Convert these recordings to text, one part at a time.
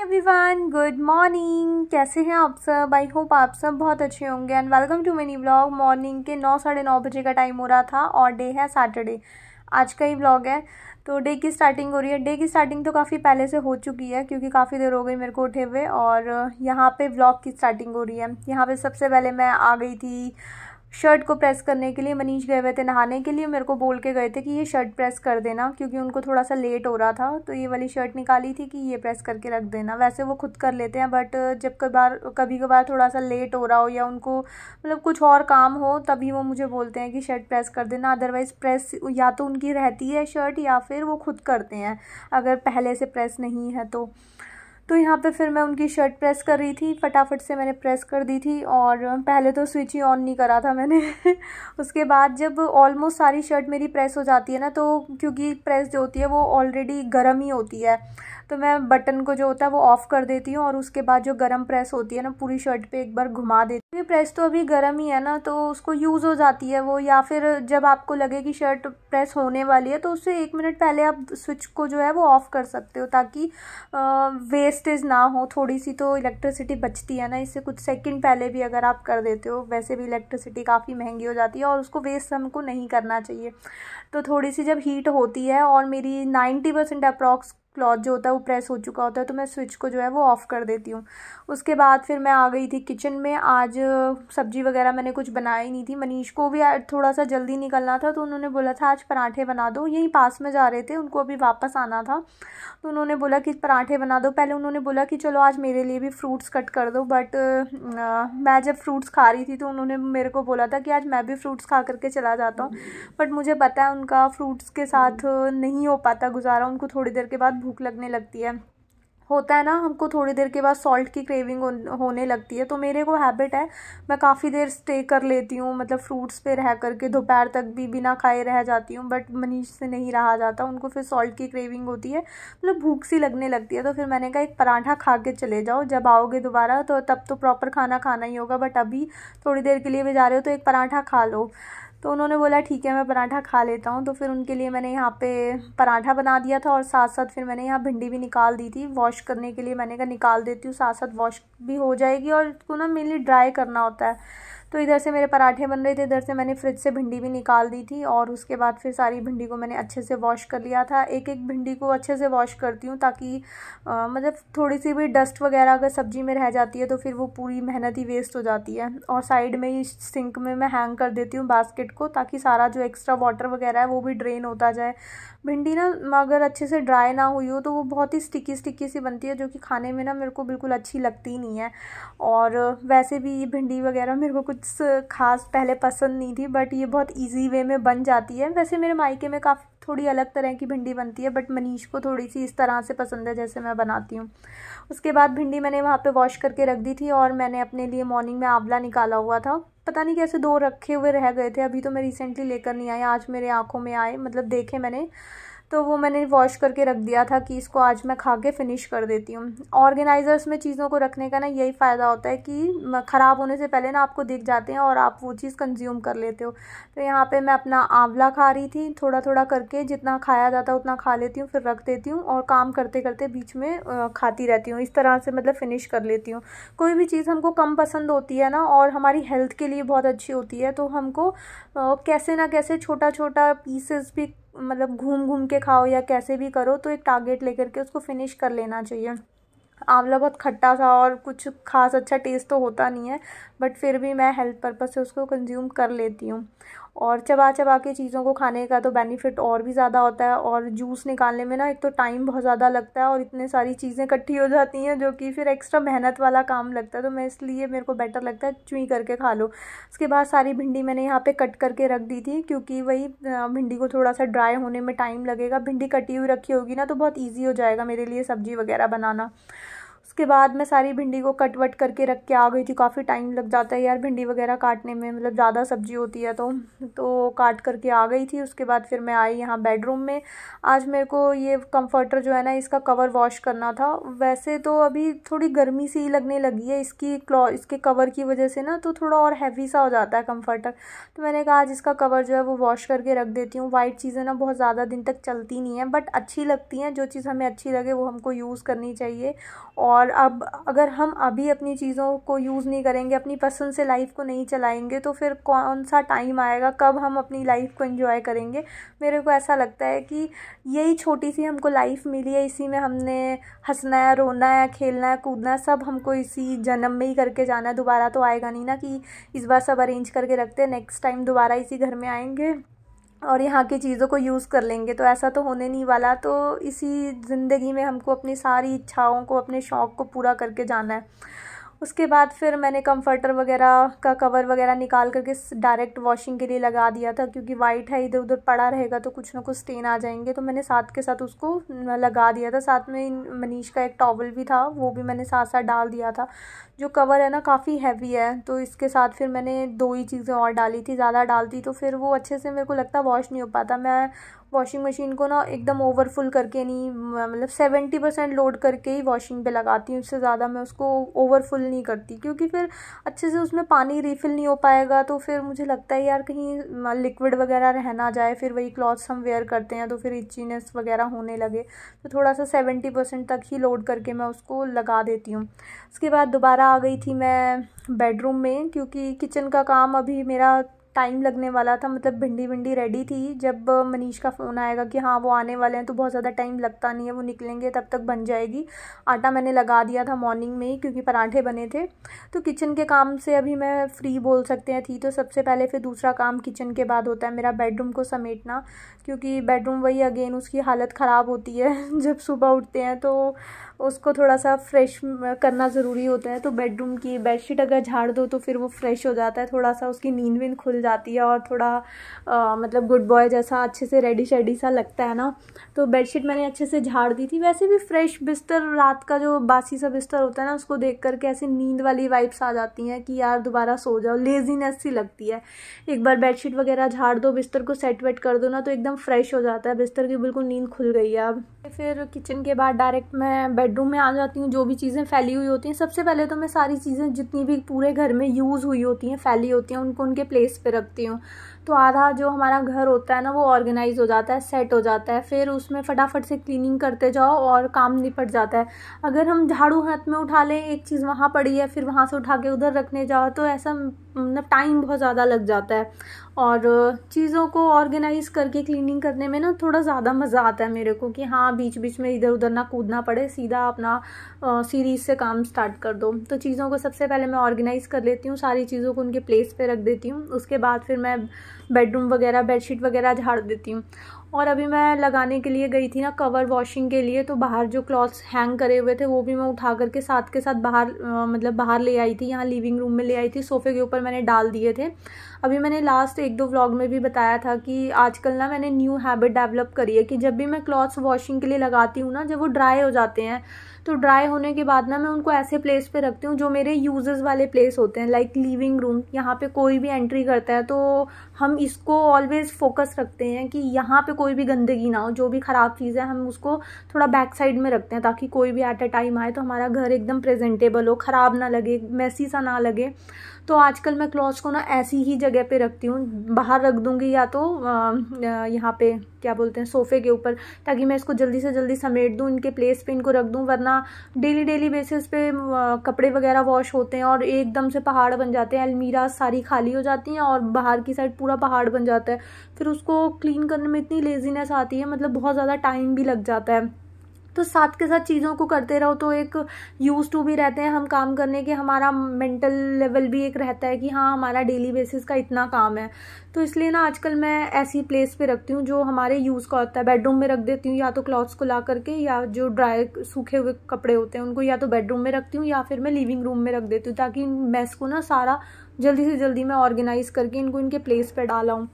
Everyone, good morning. कैसे हैं आप सब? आई होप आप सब बहुत अच्छे होंगे and welcome to mini vlog. Morning के 9 साढ़े 9 बजे का टाइम हो रहा था और डे है सैटरडे। आज का ही व्लॉग है। तो डे की स्टार्टिंग हो रही है। डे की स्टार्टिंग तो काफ़ी पहले से हो चुकी है क्योंकि काफ़ी देर हो गई मेरे को उठे हुए। और यहाँ पे व्लॉग की स्टार्टिंग हो रही है। यहाँ पे सबसे पहले मैं आ गई थी शर्ट को प्रेस करने के लिए। मनीष गए हुए थे नहाने के लिए, मेरे को बोल के गए थे कि ये शर्ट प्रेस कर देना क्योंकि उनको थोड़ा सा लेट हो रहा था। तो ये वाली शर्ट निकाली थी कि ये प्रेस करके रख देना। वैसे वो खुद कर लेते हैं बट जब कभी कभार थोड़ा सा लेट हो रहा हो या उनको मतलब कुछ और काम हो तभी वो मुझे बोलते हैं कि शर्ट प्रेस कर देना। अदरवाइज़ प्रेस या तो उनकी रहती है शर्ट या फिर वो खुद करते हैं अगर पहले से प्रेस नहीं है तो यहाँ पे फिर मैं उनकी शर्ट प्रेस कर रही थी। फटाफट से मैंने प्रेस कर दी थी और पहले तो स्विच ही ऑन नहीं करा था मैंने उसके बाद जब ऑलमोस्ट सारी शर्ट मेरी प्रेस हो जाती है ना, तो क्योंकि प्रेस जो होती है वो ऑलरेडी गर्म ही होती है तो मैं बटन को जो होता है वो ऑफ़ कर देती हूँ और उसके बाद जो गर्म प्रेस होती है ना पूरी शर्ट पे एक बार घुमा देती हूँ। प्रेस तो अभी गर्म ही है ना तो उसको यूज़ हो जाती है वो, या फिर जब आपको लगे कि शर्ट प्रेस होने वाली है तो उससे 1 मिनट पहले आप स्विच को जो है वो ऑफ़ कर सकते हो ताकि वेस्टेज ना हो। थोड़ी सी तो इलेक्ट्रिसिटी बचती है ना, इससे कुछ सेकंड पहले भी अगर आप कर देते हो। वैसे भी इलेक्ट्रिसिटी काफ़ी महंगी हो जाती है और उसको वेस्ट हमको नहीं करना चाहिए। तो थोड़ी सी जब हीट होती है और मेरी 90% अप्रॉक्स क्लॉथ जो होता है वो प्रेस हो चुका होता है तो मैं स्विच को जो है वो ऑफ़ कर देती हूँ। उसके बाद फिर मैं आ गई थी किचन में। आज सब्ज़ी वगैरह मैंने कुछ बनाई नहीं थी। मनीष को भी आज थोड़ा सा जल्दी निकलना था तो उन्होंने बोला था आज पराठे बना दो। यहीं पास में जा रहे थे, उनको अभी वापस आना था तो उन्होंने बोला कि पराठे बना दो। पहले उन्होंने बोला कि चलो आज मेरे लिए भी फ्रूट्स कट कर दो, बट मैं जब फ्रूट्स खा रही थी तो उन्होंने मेरे को बोला था कि आज मैं भी फ्रूट्स खा करके चला जाता हूँ। बट मुझे पता है उनका फ्रूट्स के साथ नहीं हो पाता गुजारा, उनको थोड़ी देर के बाद भूख लगने लगती है। होता है ना, हमको थोड़ी देर के बाद सॉल्ट की क्रेविंग होने लगती है। तो मेरे को हैबिट है, मैं काफ़ी देर स्टे कर लेती हूँ, मतलब फ्रूट्स पे रह करके दोपहर तक भी बिना खाए रह जाती हूँ। बट मनीष से नहीं रहा जाता, उनको फिर सॉल्ट की क्रेविंग होती है, मतलब भूख सी लगने लगती है। तो फिर मैंने कहा एक पराठा खा के चले जाओ, जब आओगे दोबारा तो तब तो प्रॉपर खाना खाना ही होगा, बट अभी थोड़ी देर के लिए भी जा रहे हो तो एक पराठा खा लो। तो उन्होंने बोला ठीक है मैं पराठा खा लेता हूँ। तो फिर उनके लिए मैंने यहाँ पे पराठा बना दिया था और साथ साथ फिर मैंने यहाँ भिंडी भी निकाल दी थी वॉश करने के लिए। मैंने कहा निकाल देती हूँ, साथ साथ वॉश भी हो जाएगी और इसको ना मेनली ड्राई करना होता है। तो इधर से मेरे पराठे बन रहे थे, इधर से मैंने फ्रिज से भिंडी भी निकाल दी थी और उसके बाद फिर सारी भिंडी को मैंने अच्छे से वॉश कर लिया था। एक एक भिंडी को अच्छे से वॉश करती हूँ ताकि मतलब थोड़ी सी भी डस्ट वगैरह अगर सब्ज़ी में रह जाती है तो फिर वो पूरी मेहनत ही वेस्ट हो जाती है। और साइड में ही सिंक में मैं हैंग कर देती हूँ बास्केट को ताकि सारा जो एक्स्ट्रा वाटर वगैरह है वो भी ड्रेन होता जाए। भिंडी ना अगर अच्छे से ड्राई ना हुई हो तो वो बहुत ही स्टिकी स्टिकी सी बनती है जो कि खाने में ना मेरे को बिल्कुल अच्छी लगती ही नहीं है। और वैसे भी ये भिंडी वगैरह मेरे को कुछ खास पहले पसंद नहीं थी, बट ये बहुत इजी वे में बन जाती है। वैसे मेरे मायके में काफ़ी थोड़ी अलग तरह की भिंडी बनती है बट मनीष को थोड़ी सी इस तरह से पसंद है जैसे मैं बनाती हूँ। उसके बाद भिंडी मैंने वहाँ पे वॉश करके रख दी थी और मैंने अपने लिए मॉर्निंग में आंवला निकाला हुआ था। पता नहीं कैसे 2 रखे हुए रह गए थे, अभी तो मैं रिसेंटली लेकर नहीं आई, आज मेरे आँखों में आए, मतलब देखे मैंने, तो वो मैंने वॉश करके रख दिया था कि इसको आज मैं खा के फिनिश कर देती हूँ। ऑर्गेनाइज़र्स में चीज़ों को रखने का ना यही फ़ायदा होता है कि ख़राब होने से पहले ना आपको दिख जाते हैं और आप वो चीज़ कंज्यूम कर लेते हो। तो यहाँ पे मैं अपना आंवला खा रही थी, थोड़ा थोड़ा करके जितना खाया जाता है उतना खा लेती हूँ, फिर रख देती हूँ और काम करते करते बीच में खाती रहती हूँ। इस तरह से मतलब फ़िनिश कर लेती हूँ। कोई भी चीज़ हमको कम पसंद होती है ना और हमारी हेल्थ के लिए बहुत अच्छी होती है तो हमको कैसे ना कैसे छोटा छोटा पीसेस भी मतलब घूम घूम के खाओ या कैसे भी करो तो एक टारगेट लेकर के उसको फिनिश कर लेना चाहिए। आंवला बहुत खट्टा सा और कुछ खास अच्छा टेस्ट तो होता नहीं है बट फिर भी मैं हेल्थ पर्पज़ से उसको कंज्यूम कर लेती हूँ। और चबा चबा के चीज़ों को खाने का तो बेनिफिट और भी ज़्यादा होता है। और जूस निकालने में ना एक तो टाइम बहुत ज़्यादा लगता है और इतने सारी चीज़ें इकट्ठी हो जाती हैं जो कि फिर एक्स्ट्रा मेहनत वाला काम लगता है। तो मैं इसलिए मेरे को बेटर लगता है चुई करके खा लो। उसके बाद सारी भिंडी मैंने यहाँ पे कट करके रख दी थी क्योंकि वही भिंडी को थोड़ा सा ड्राई होने में टाइम लगेगा। भिंडी कटी हुई रखी होगी ना तो बहुत ईजी हो जाएगा मेरे लिए सब्ज़ी वगैरह बनाना। उसके बाद मैं सारी भिंडी को कट वट करके रख के आ गई थी। काफ़ी टाइम लग जाता है यार भिंडी वगैरह काटने में, मतलब ज़्यादा सब्जी होती है तो काट करके आ गई थी। उसके बाद फिर मैं आई यहाँ बेडरूम में। आज मेरे को ये कंफर्टर जो है ना, इसका कवर वॉश करना था। वैसे तो अभी थोड़ी गर्मी सी लगने लगी है इसके कवर की वजह से ना, तो थोड़ा और हैवी सा हो जाता है कंफर्टर। तो मैंने कहा आज इसका कवर जो है वो वॉश करके रख देती हूँ। वाइट चीज़ें ना बहुत ज़्यादा दिन तक चलती नहीं है, बट अच्छी लगती हैं। जो चीज़ हमें अच्छी लगे वो हमको यूज़ करनी चाहिए। और अब अगर हम अभी अपनी चीज़ों को यूज़ नहीं करेंगे, अपनी पसंद से लाइफ को नहीं चलाएंगे, तो फिर कौन सा टाइम आएगा, कब हम अपनी लाइफ को एंजॉय करेंगे। मेरे को ऐसा लगता है कि यही छोटी सी हमको लाइफ मिली है, इसी में हमने हंसना है, रोना है, खेलना है, कूदना है, सब हमको इसी जन्म में ही करके जाना है। दोबारा तो आएगा नहीं ना कि इस बार सब अरेंज करके रखते हैं, नेक्स्ट टाइम दोबारा इसी घर में आएंगे और यहाँ की चीज़ों को यूज़ कर लेंगे। तो ऐसा तो होने नहीं वाला। तो इसी ज़िंदगी में हमको अपनी सारी इच्छाओं को, अपने शौक़ को पूरा करके जाना है। उसके बाद फिर मैंने कंफर्टर वगैरह का कवर वगैरह निकाल करके डायरेक्ट वॉशिंग के लिए लगा दिया था, क्योंकि वाइट है, इधर उधर पड़ा रहेगा तो कुछ ना कुछ स्टेन आ जाएंगे। तो मैंने साथ के साथ उसको लगा दिया था। साथ में मनीष का एक टॉवल भी था, वो भी मैंने साथ साथ डाल दिया था। जो कवर है ना काफ़ी हैवी है, तो इसके साथ फिर मैंने 2 ही चीज़ें और डाली थी। ज़्यादा डालती तो फिर वो अच्छे से मेरे को लगता वॉश नहीं हो पाता। मैं वॉशिंग मशीन को ना एकदम ओवरफुल करके नहीं, मतलब 70% लोड करके ही वॉशिंग पे लगाती हूँ। इससे ज़्यादा मैं उसको ओवरफुल नहीं करती, क्योंकि फिर अच्छे से उसमें पानी रिफ़िल नहीं हो पाएगा। तो फिर मुझे लगता है यार कहीं लिक्विड वगैरह रह ना जाए, फिर वही क्लॉथ्स हम वेयर करते हैं तो फिर इचीनेस वगैरह होने लगे। तो थोड़ा सा 70% तक ही लोड करके मैं उसको लगा देती हूँ। उसके बाद दोबारा आ गई थी मैं बेडरूम में, क्योंकि किचन का काम अभी मेरा टाइम लगने वाला था। मतलब भिंडी रेडी थी, जब मनीष का फ़ोन आएगा कि हाँ वो आने वाले हैं तो बहुत ज़्यादा टाइम लगता नहीं है, वो निकलेंगे तब तक बन जाएगी। आटा मैंने लगा दिया था मॉर्निंग में ही, क्योंकि पराठे बने थे। तो किचन के काम से अभी मैं फ्री बोल सकते हैं थी। तो सबसे पहले फिर दूसरा काम किचन के बाद होता है मेरा बेडरूम को समेटना, क्योंकि बेडरूम वही अगेन उसकी हालत ख़राब होती है जब सुबह उठते हैं तो उसको थोड़ा सा फ्रेश करना ज़रूरी होता है। तो बेडरूम की बेडशीट अगर झाड़ दो तो फिर वो फ्रेश हो जाता है, थोड़ा सा उसकी नींद वींद खुल जाती है और थोड़ा मतलब गुड बॉय जैसा अच्छे से रेडी शेडी सा लगता है ना। तो बेडशीट मैंने अच्छे से झाड़ दी थी। वैसे भी फ्रेश बिस्तर, रात का जो बासी सा बिस्तर होता है ना, उसको देख करके ऐसे नींद वाली वाइब्स आ जाती हैं कि यार दोबारा सो जाओ, लेजीनेस सी लगती है। एक बार बेडशीट वगैरह झाड़ दो, बिस्तर को सेट वेट कर दो ना, तो एकदम फ्रेश हो जाता है बिस्तर की, बिल्कुल नींद खुल गई है अब। फिर किचन के बाद डायरेक्ट मैं बेडरूम में आ जाती हूँ। जो भी चीज़ें फैली हुई होती हैं, सबसे पहले तो मैं सारी चीज़ें जितनी भी पूरे घर में यूज़ हुई होती हैं, फैली होती हैं, उनको उनके प्लेस पे रखती हूँ। तो आधा जो हमारा घर होता है ना वो ऑर्गेनाइज हो जाता है, सेट हो जाता है। फिर उसमें फटाफट से क्लीनिंग करते जाओ और काम निपट जाता है। अगर हम झाड़ू हाथ में उठा लें, एक चीज़ वहाँ पड़ी है, फिर वहाँ से उठा के उधर रखने जाओ, तो ऐसा मतलब टाइम बहुत ज़्यादा लग जाता है। और चीज़ों को ऑर्गेनाइज़ करके क्लीनिंग करने में ना थोड़ा ज़्यादा मज़ा आता है मेरे को, कि हाँ बीच बीच में इधर उधर ना कूदना पड़े, सीधा अपना सीरीज़ से काम स्टार्ट कर दो। तो चीज़ों को सबसे पहले मैं ऑर्गेनाइज़ कर लेती हूँ, सारी चीज़ों को उनके प्लेस पे रख देती हूँ। उसके बाद फिर मैं बेडरूम वगैरह, बेडशीट वगैरह झाड़ देती हूँ। और अभी मैं लगाने के लिए गई थी ना कवर वॉशिंग के लिए, तो बाहर जो क्लॉथ्स हैंग करे हुए थे वो भी मैं उठा करके साथ के साथ बाहर मतलब बाहर ले आई थी। यहाँ लिविंग रूम में ले आई थी, सोफ़े के ऊपर मैंने डाल दिए थे। अभी मैंने लास्ट 1-2 व्लॉग में भी बताया था कि आजकल ना मैंने न्यू हैबिट डेवलप करी है कि जब भी मैं क्लॉथ्स वॉशिंग के लिए लगाती हूँ ना, जब वो ड्राई हो जाते हैं तो ड्राई होने के बाद ना मैं उनको ऐसे प्लेस पे रखती हूँ जो मेरे यूजेस वाले प्लेस होते हैं, लाइक लिविंग रूम। यहाँ पे कोई भी एंट्री करता है तो हम इसको ऑलवेज फोकस रखते हैं कि यहाँ पे कोई भी गंदगी ना हो, जो भी ख़राब चीज़ है हम उसको थोड़ा बैक साइड में रखते हैं, ताकि कोई भी एट अ टाइम आए तो हमारा घर एकदम प्रेजेंटेबल हो, ख़राब ना लगे, मैसी सा ना लगे। तो आजकल मैं क्लॉथ्स को ना ऐसी ही जगह पे रखती हूँ, बाहर रख दूँगी या तो यहाँ पे क्या बोलते हैं सोफ़े के ऊपर, ताकि मैं इसको जल्दी से जल्दी समेट दूँ, इनके प्लेस पे इनको रख दूँ। वरना डेली बेसिस पे कपड़े वगैरह वॉश होते हैं और एकदम से पहाड़ बन जाते हैं, अलमीरा सारी खाली हो जाती हैं और बाहर की साइड पूरा पहाड़ बन जाता है। फिर उसको क्लीन करने में इतनी लेजीनेस आती है, मतलब बहुत ज़्यादा टाइम भी लग जाता है। तो साथ के साथ चीज़ों को करते रहो तो एक यूज टू भी रहते हैं हम काम करने के, हमारा मेंटल लेवल भी एक रहता है कि हाँ हमारा डेली बेसिस का इतना काम है। तो इसलिए ना आजकल मैं ऐसी प्लेस पे रखती हूँ जो हमारे यूज़ का होता है। बेडरूम में रख देती हूँ या तो क्लॉथ्स को ला करके, या जो ड्राई सूखे हुए कपड़े होते हैं उनको या तो बेडरूम में रखती हूँ या फिर मैं लिविंग रूम में रख देती हूँ, ताकि मैस को ना सारा जल्दी से जल्दी मैं ऑर्गेनाइज़ करके इनको इनके प्लेस पे डाला हूँ।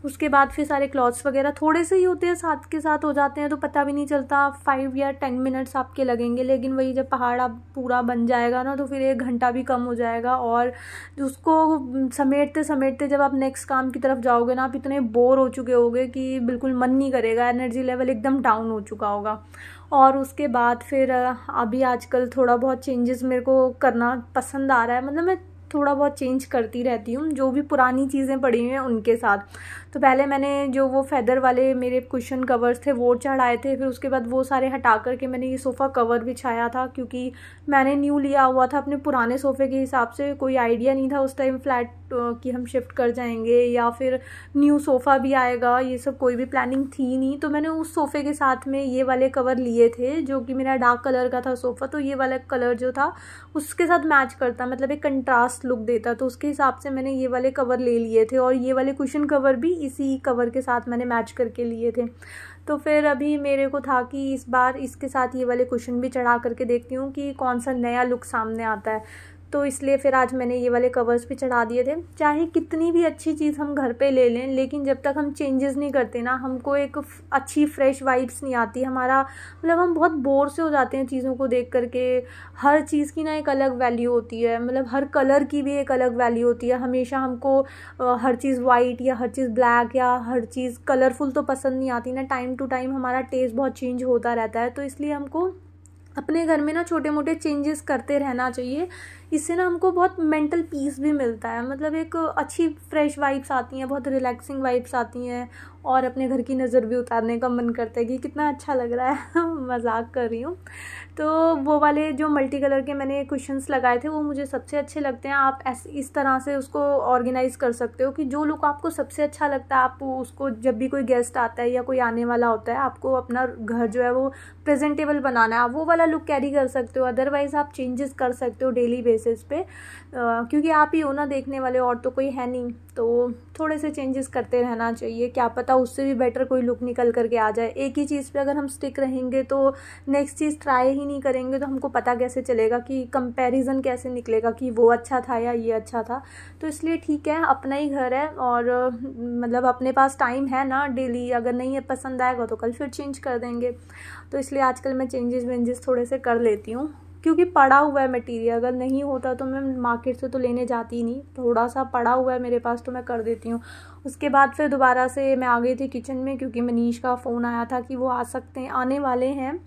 उसके बाद फिर सारे क्लॉथ्स वगैरह थोड़े से ही होते हैं, साथ के साथ हो जाते हैं तो पता भी नहीं चलता, 5 या 10 मिनट्स आपके लगेंगे। लेकिन वही जब पहाड़ आप पूरा बन जाएगा ना तो फिर 1 घंटा भी कम हो जाएगा। और उसको समेटते समेटते जब आप नेक्स्ट काम की तरफ जाओगे ना, आप इतने बोर हो चुके होगे कि बिल्कुल मन नहीं करेगा, एनर्जी लेवल एकदम डाउन हो चुका होगा। और उसके बाद फिर अभी आजकल थोड़ा बहुत चेंजेस मेरे को करना पसंद आ रहा है, मतलब मैं थोड़ा बहुत चेंज करती रहती हूँ जो भी पुरानी चीज़ें पड़ी हुई हैं उनके साथ। तो पहले मैंने जो वो फेदर वाले मेरे कुशन कवर्स थे वो चढ़ाए थे, फिर उसके बाद वो सारे हटा करके मैंने ये सोफ़ा कवर बिछाया था, क्योंकि मैंने न्यू लिया हुआ था। अपने पुराने सोफ़े के हिसाब से कोई आइडिया नहीं था उस टाइम फ्लैट कि हम शिफ्ट कर जाएंगे या फिर न्यू सोफ़ा भी आएगा, ये सब कोई भी प्लानिंग थी नहीं। तो मैंने उस सोफ़े के साथ में ये वाले कवर लिए थे जो कि मेरा डार्क कलर का था सोफ़ा, तो ये वाला कलर जो था उसके साथ मैच करता, मतलब एक कंट्रास्ट लुक देता, तो उसके हिसाब से मैंने ये वाले कवर ले लिए थे। और ये वाले कुशन कवर भी इसी कवर के साथ मैंने मैच करके लिए थे। तो फिर अभी मेरे को था कि इस बार इसके साथ ये वाले कुशन भी चढ़ा करके देखती हूँ कि कौन सा नया लुक सामने आता है। तो इसलिए फिर आज मैंने ये वाले कवर्स भी चढ़ा दिए थे। चाहे कितनी भी अच्छी चीज़ हम घर पे ले लें, लेकिन जब तक हम चेंजेस नहीं करते ना, हमको एक अच्छी फ्रेश वाइब्स नहीं आती। हमारा मतलब हम बहुत बोर से हो जाते हैं चीज़ों को देख करके। हर चीज़ की ना एक अलग वैल्यू होती है, मतलब हर कलर की भी एक अलग वैल्यू होती है। हमेशा हमको हर चीज़ वाइट या हर चीज़ ब्लैक या हर चीज़ कलरफुल तो पसंद नहीं आती ना। टाइम टू टाइम हमारा टेस्ट बहुत चेंज होता रहता है। तो इसलिए हमको अपने घर में ना छोटे मोटे चेंजेस करते रहना चाहिए। इससे ना हमको बहुत मेंटल पीस भी मिलता है, मतलब एक अच्छी फ्रेश वाइब्स आती हैं, बहुत रिलैक्सिंग वाइब्स आती हैं, और अपने घर की नज़र भी उतारने का मन करता है कि कितना अच्छा लग रहा है। मजाक कर रही हूँ। तो वो वाले जो मल्टी कलर के मैंने कुशन्स लगाए थे वो मुझे सबसे अच्छे लगते हैं। आप इस तरह से उसको ऑर्गेनाइज़ कर सकते हो कि जो लुक आपको सबसे अच्छा लगता है, आप उसको जब भी कोई गेस्ट आता है या कोई आने वाला होता है, आपको अपना घर जो है वो प्रेजेंटेबल बनाना है, आप वो वाला लुक कैरी कर सकते हो। अदरवाइज़ आप चेंजेस कर सकते हो डेली बेसिस पे, क्योंकि आप ही हो ना देखने वाले, और तो कोई है नहीं। तो थोड़े से चेंजेस करते रहना चाहिए, क्या पता उससे भी बेटर कोई लुक निकल करके आ जाए। एक ही चीज़ पे अगर हम स्टिक रहेंगे तो नेक्स्ट चीज़ ट्राई ही नहीं करेंगे, तो हमको पता कैसे चलेगा कि कंपैरिजन कैसे निकलेगा कि वो अच्छा था या ये अच्छा था। तो इसलिए ठीक है, अपना ही घर है और मतलब अपने पास टाइम है ना डेली, अगर नहीं पसंद आएगा तो कल फिर चेंज कर देंगे। तो इसलिए आजकल मैं चेंजेस वेंजेस थोड़े से कर लेती हूँ, क्योंकि पड़ा हुआ है मटेरियल। अगर नहीं होता तो मैं मार्केट से तो लेने जाती ही नहीं, थोड़ा सा पड़ा हुआ है मेरे पास तो मैं कर देती हूँ। उसके बाद फिर दोबारा से मैं आ गई थी किचन में, क्योंकि मनीष का फ़ोन आया था कि वो आने वाले हैं।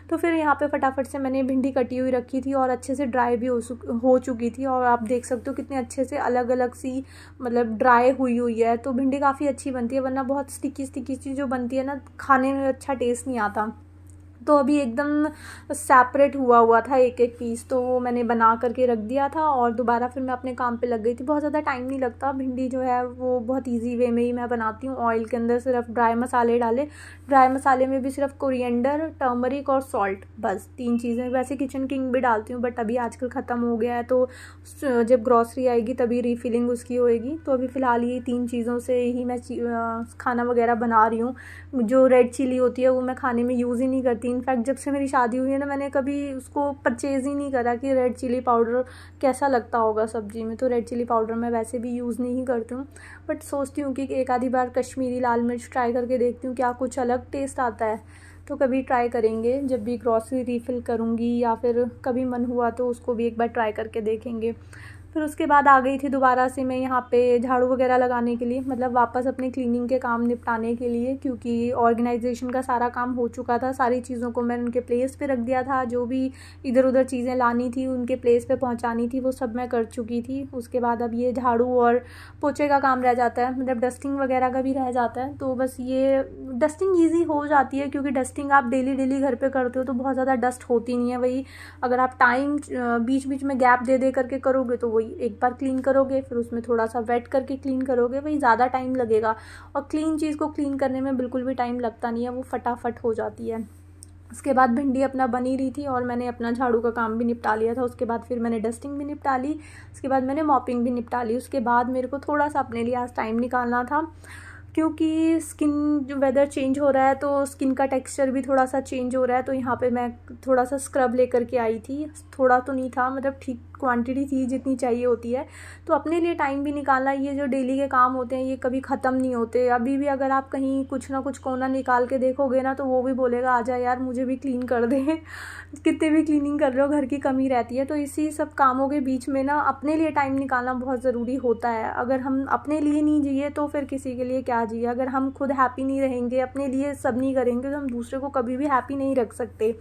तो फिर यहाँ पे फटाफट से मैंने भिंडी कटी हुई रखी थी और अच्छे से ड्राई भी हो चुकी थी, और आप देख सकते हो कितने अच्छे से अलग अलग सी मतलब ड्राई हुई है। तो भिंडी काफ़ी अच्छी बनती है, वरना बहुत स्टिकी सी जो बनती है ना, खाने में अच्छा टेस्ट नहीं आता। तो अभी एकदम सेपरेट हुआ था एक एक पीस, तो वो मैंने बना करके रख दिया था और दोबारा फिर मैं अपने काम पे लग गई थी। बहुत ज़्यादा टाइम नहीं लगता, भिंडी जो है वो बहुत इजी वे में ही मैं बनाती हूँ। ऑयल के अंदर सिर्फ ड्राई मसाले डाले, ड्राई मसाले में भी सिर्फ कोरिएंडर, टर्मरिक और सॉल्ट, बस 3 चीज़ें। वैसे किचन किंग भी डालती हूँ, बट अभी आजकल ख़त्म हो गया है, तो जब ग्रॉसरी आएगी तभी रीफिलिंग उसकी होएगी। तो अभी फ़िलहाल ये 3 चीज़ों से ही मैं खाना वगैरह बना रही हूँ। जो रेड चिली होती है वो मैं खाने में यूज़ ही नहीं करती। इनफैक्ट जब से मेरी शादी हुई है ना, मैंने कभी उसको परचेज़ ही नहीं करा कि रेड चिली पाउडर कैसा लगता होगा सब्ज़ी में। तो रेड चिली पाउडर मैं वैसे भी यूज़ नहीं करती हूँ, बट सोचती हूँ कि एक आधी बार कश्मीरी लाल मिर्च ट्राई करके देखती हूँ क्या कुछ अलग टेस्ट आता है। तो कभी ट्राई करेंगे, जब भी ग्रॉसरी रीफ़िल करूँगी या फिर कभी मन हुआ तो उसको भी एक बार ट्राई करके देखेंगे। फिर उसके बाद आ गई थी दोबारा से मैं यहाँ पे झाड़ू वगैरह लगाने के लिए, मतलब वापस अपने क्लीनिंग के काम निपटाने के लिए, क्योंकि ऑर्गेनाइजेशन का सारा काम हो चुका था। सारी चीज़ों को मैंने उनके प्लेस पे रख दिया था, जो भी इधर उधर चीज़ें लानी थी उनके प्लेस पे पहुँचानी थी वो सब मैं कर चुकी थी। उसके बाद अब ये झाड़ू और पोछे का काम रह जाता है, मतलब डस्टिंग वगैरह का भी रह जाता है। तो बस ये डस्टिंग ईजी हो जाती है, क्योंकि डस्टिंग आप डेली घर पर करते हो तो बहुत ज़्यादा डस्ट होती नहीं है। वही अगर आप टाइम बीच बीच में गैप दे करके करोगे तो एक बार क्लीन करोगे, फिर उसमें थोड़ा सा वेट करके क्लीन करोगे, वही ज़्यादा टाइम लगेगा। और क्लीन चीज़ को क्लीन करने में बिल्कुल भी टाइम लगता नहीं है, वो फटाफट हो जाती है। उसके बाद भिंडी अपना बनी रही थी और मैंने अपना झाड़ू का काम भी निपटा लिया था। उसके बाद फिर मैंने डस्टिंग भी निपटा ली, उसके बाद मैंने मॉपिंग भी निपटा ली। उसके बाद मेरे को थोड़ा सा अपने लिए आज टाइम निकालना था, क्योंकि स्किन जो वेदर चेंज हो रहा है तो स्किन का टेक्सचर भी थोड़ा सा चेंज हो रहा है। तो यहाँ पे मैं थोड़ा सा स्क्रब लेकर के आई थी, थोड़ा तो नहीं था, मतलब ठीक क्वांटिटी थी जितनी चाहिए होती है। तो अपने लिए टाइम भी निकालना, ये जो डेली के काम होते हैं ये कभी ख़त्म नहीं होते। अभी भी अगर आप कहीं कुछ ना कुछ कोना निकाल के देखोगे ना तो वो भी बोलेगा आजा यार मुझे भी क्लीन कर दे कितने भी क्लीनिंग कर रहे हो घर की कमी रहती है। तो इसी सब कामों के बीच में ना अपने लिए टाइम निकालना बहुत ज़रूरी होता है। अगर हम अपने लिए नहीं जिए तो फिर किसी के लिए क्या जिए। अगर हम खुद हैप्पी नहीं रहेंगे, अपने लिए सब नहीं करेंगे, तो हम दूसरे को कभी भी हैप्पी नहीं रख सकते।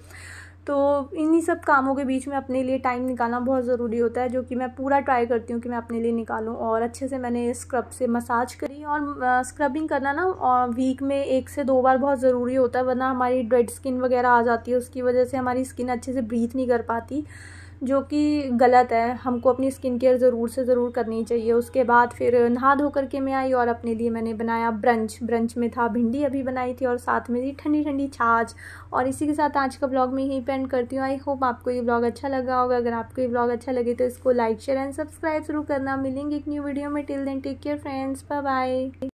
तो इन्हीं सब कामों के बीच में अपने लिए टाइम निकालना बहुत ज़रूरी होता है, जो कि मैं पूरा ट्राई करती हूँ कि मैं अपने लिए निकालूँ। और अच्छे से मैंने स्क्रब से मसाज करी। और स्क्रबिंग करना ना वीक में 1 से 2 बार बहुत ज़रूरी होता है, वरना हमारी डेड स्किन वगैरह आ जाती है, उसकी वजह से हमारी स्किन अच्छे से ब्रीथ नहीं कर पाती, जो कि गलत है। हमको अपनी स्किन केयर ज़रूर से ज़रूर करनी चाहिए। उसके बाद फिर नहा धो करके मैं आई और अपने लिए मैंने बनाया ब्रंच में था भिंडी अभी बनाई थी और साथ में थी ठंडी ठंडी छाछ। और इसी के साथ आज का ब्लॉग मैं यहीं पे एंड करती हूँ। आई होप आपको ये ब्लॉग अच्छा लगा होगा। अगर आपको ये ब्लॉग अच्छा लगे तो इसको लाइक शेयर एंड सब्सक्राइब जरूर करना। मिलेंगे एक न्यू वीडियो में। Till then take care friends, bye bye.